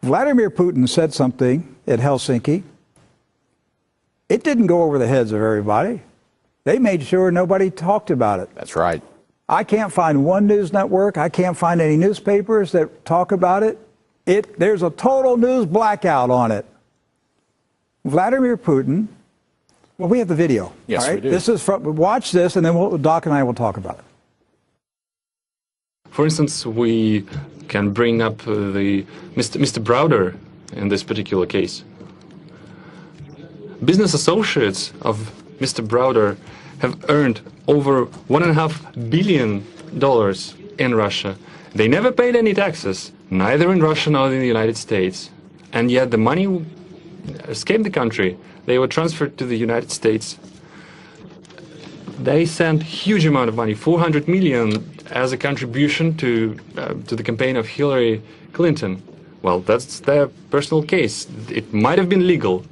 Vladimir Putin said something at Helsinki. It didn't go over the heads of everybody. They made sure nobody talked about it. That's right. I can't find one news network. I can't find any newspapers that talk about it. There's a total news blackout on it. Vladimir Putin, well, we have the video. Yes, all right? we do. This is watch this, and then Doc and I will talk about it. For instance, we can bring up Mr. Browder in this particular case. Business associates of Mr. Browder have earned over $1.5 billion in Russia. They never paid any taxes, neither in Russia nor in the United States. And yet the money escaped the country. They were transferred to the United States. They sent huge amount of money, 400 million, as a contribution to the campaign of Hillary Clinton. Well, that's their personal case. It might have been legal,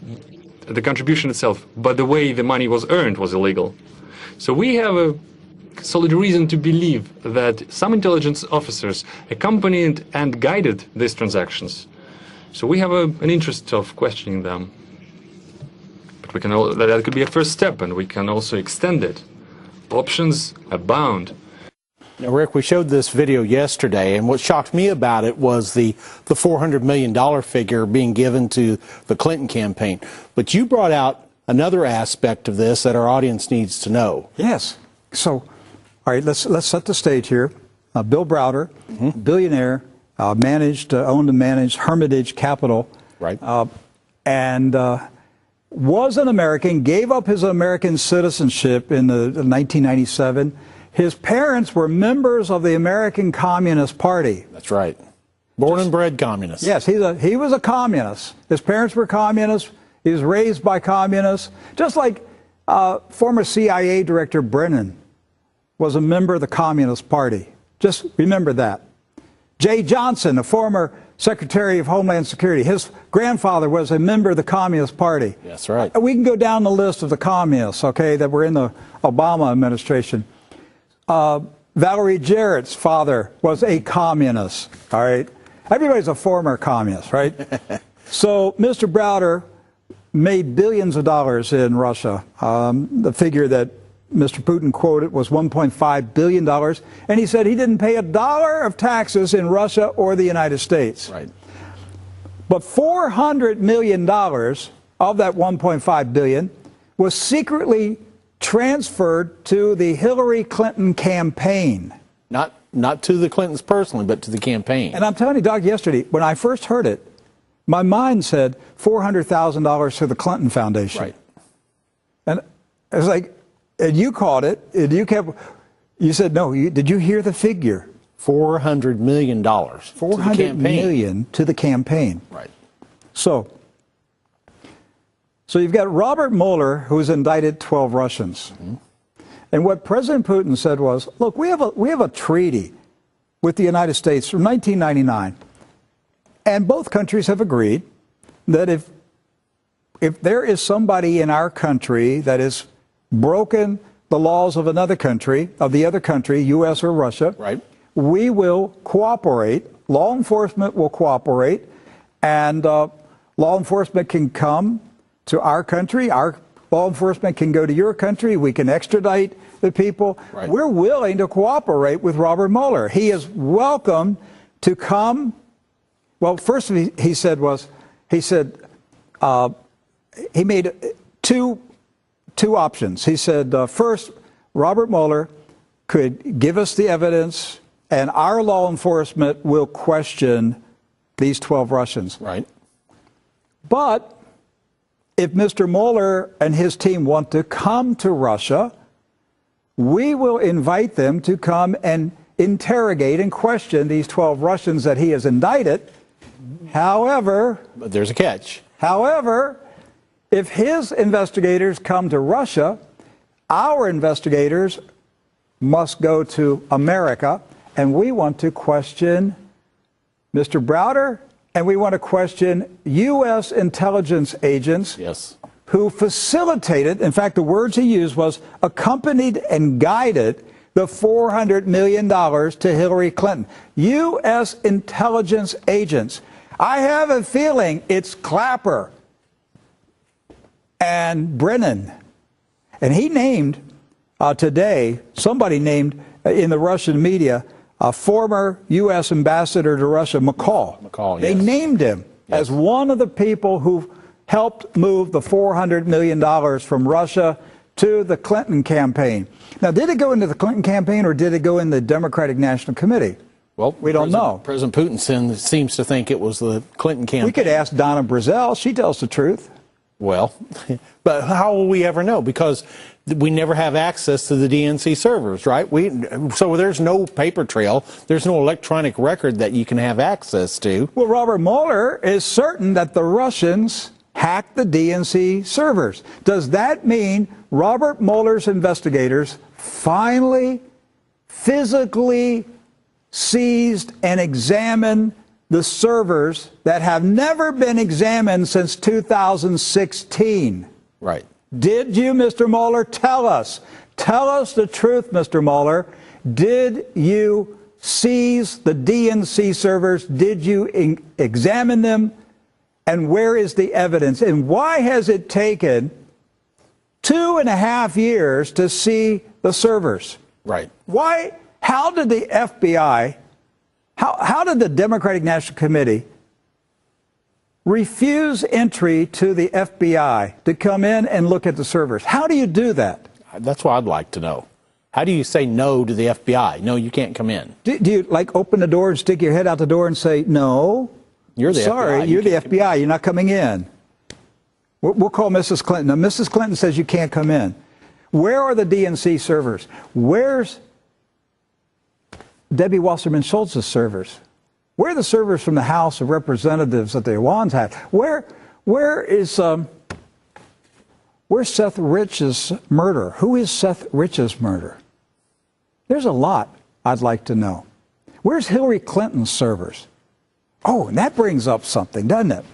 the contribution itself, but the way the money was earned was illegal. So we have a solid reason to believe that some intelligence officers accompanied and guided these transactions. So we have an interest of questioning them. But we can that could be a first step, and we can also extend it. Options abound. Now, Rick, we showed this video yesterday, and what shocked me about it was the $400 million figure being given to the Clinton campaign. But you brought out another aspect of this that our audience needs to know. Yes. So, all right, let's set the stage here. Bill Browder, billionaire, owned and managed Hermitage Capital. Right. And was an American, gave up his American citizenship in 1997. His parents were members of the American Communist Party. That's right. Born and bred communist. Yes, he was a communist. His parents were communists. He was raised by communists. Just like former CIA Director Brennan was a member of the Communist Party. Just remember that. Jay Johnson, the former Secretary of Homeland Security, his grandfather was a member of the Communist Party. That's right. We can go down the list of the communists, okay, that were in the Obama administration. Valerie Jarrett's father was a communist, all right? Everybody's a former communist, right? So Mr. Browder made billions of dollars in Russia. The figure that Mr. Putin quoted was $1.5 billion, and he said he didn't pay a dollar of taxes in Russia or the United States. Right. But $400 million of that $1.5 billion was secretly transferred to the Hillary Clinton campaign. Not to the Clintons personally, but to the campaign. And I'm telling you, Doc, yesterday, when I first heard it, my mind said $400,000 to the Clinton Foundation. Right. And it was like, and you caught it, and you said, no, did you hear the figure? $400 million. $400 million to the campaign. Right. So you've got Robert Mueller, who's indicted 12 Russians. And what President Putin said was, look, we have a treaty with the United States from 1999. And both countries have agreed that if there is somebody in our country that has broken the laws of another country, of the other country, U.S. or Russia, right, we will cooperate. Law enforcement will cooperate, and law enforcement can come to our country. Our law enforcement can go to your country. We can extradite the people. Right. We're willing to cooperate with Robert Mueller. He is welcome to come. Well, first he made two options. He said, first, Robert Mueller could give us the evidence, and our law enforcement will question these 12 Russians. Right. But if Mr. Mueller and his team want to come to Russia, we will invite them to come and interrogate and question these 12 Russians that he has indicted. However, but there's a catch. However, if his investigators come to Russia, our investigators must go to America, and we want to question Mr. Browder, and we want to question U.S. intelligence agents who facilitated, in fact, the words he used was accompanied and guided the $400 million to Hillary Clinton. U.S. intelligence agents. I have a feeling it's Clapper and Brennan. And he named today, somebody named in the Russian media, a former U.S. ambassador to Russia, McCall. McCall, They yes. named him as one of the people who helped move the $400 million from Russia to the Clinton campaign. Now, did it go into the Clinton campaign or did it go in the Democratic National Committee? Well, we don't know. President Putin seems to think it was the Clinton campaign. We could ask Donna Brazell. She tells the truth. Well, but how will we ever know? Because we never have access to the DNC servers, right? So there's no paper trail. There's no electronic record that you can have access to. Well, Robert Mueller is certain that the Russians hacked the DNC servers. Does that mean Robert Mueller's investigators finally physically seized and examined the servers that have never been examined since 2016? Right. Did you, Mr. Mueller, tell us? Tell us the truth, Mr. Mueller. Did you seize the DNC servers? Did you examine them? And where is the evidence? And why has it taken 2.5 years to see the servers? Right. Why? How did the FBI, how did the Democratic National Committee refuse entry to the FBI to come in and look at the servers? How do you do that? That's what I'd like to know. How do you say no to the FBI? No, you can't come in. Do you like open the door and stick your head out the door and say, no, You're the sorry, FBI. you're the FBI, you're not coming in? We'll call Mrs. Clinton. Now, Mrs. Clinton says you can't come in. Where are the DNC servers? Where's Debbie Wasserman Schultz's servers? Where are the servers from the House of Representatives that the Iwans had? Where's Seth Rich's murder? Who is Seth Rich's murder? There's a lot I'd like to know. Where's Hillary Clinton's servers? Oh, and that brings up something, doesn't it?